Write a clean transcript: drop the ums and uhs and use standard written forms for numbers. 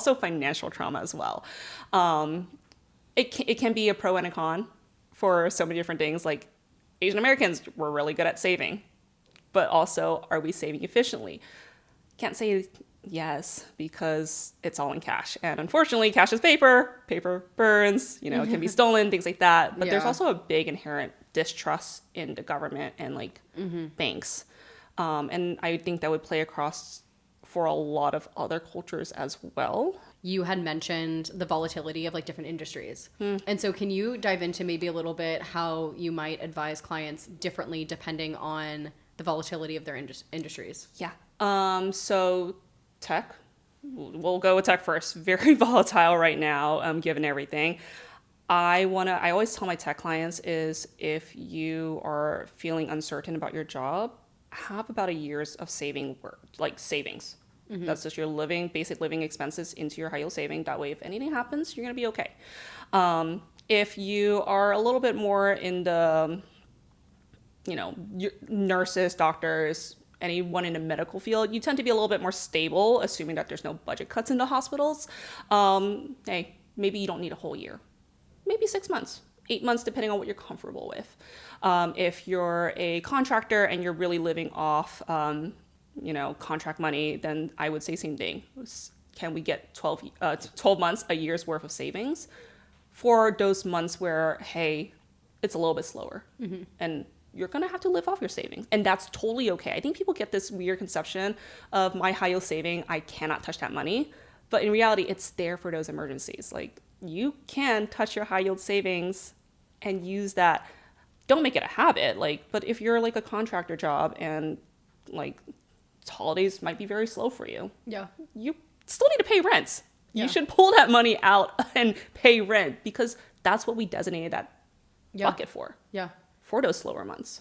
also financial trauma as well. It can be a pro and a con for so many different things. Like Asian Americans were really good at saving, but also, are we saving efficiently? Can't say yes because it's all in cash. And unfortunately, cash is paper. Paper burns, it can be stolen, things like that. But there's Yeah. also a big inherent distrust in the government and like banks. And I think that would play across for a lot of other cultures as well. You had mentioned the volatility of like different industries. And so can you dive into maybe a little bit how you might advise clients differently depending on the volatility of their industries? Yeah. So tech, we'll go with tech first. Very volatile right now, given everything. I always tell my tech clients is if you are feeling uncertain about your job, have about a year's of savings. That's just your basic living expenses into your high yield saving. That way, if anything happens, you're gonna be okay. If you are a little bit more in the, nurses, doctors, anyone in the medical field, you tend to be a little bit more stable, assuming that there's no budget cuts into hospitals. Hey, maybe you don't need a whole year, maybe 6 months, 8 months, depending on what you're comfortable with. If you're a contractor and you're really living off, contract money, then I would say same thing. Can we get 12 months, a year's worth of savings for those months where, hey, it's a little bit slower and you're going to have to live off your savings. And that's totally okay. I think people get this weird conception of my high yield saving, I cannot touch that money. But in reality, it's there for those emergencies. Like you can touch your high yield savings and use that. Don't make it a habit. But if you're like a contractor job and like holidays might be very slow for you. Yeah. You still need to pay rent. Yeah. You should pull that money out and pay rent because that's what we designated that bucket for Yeah. those slower months.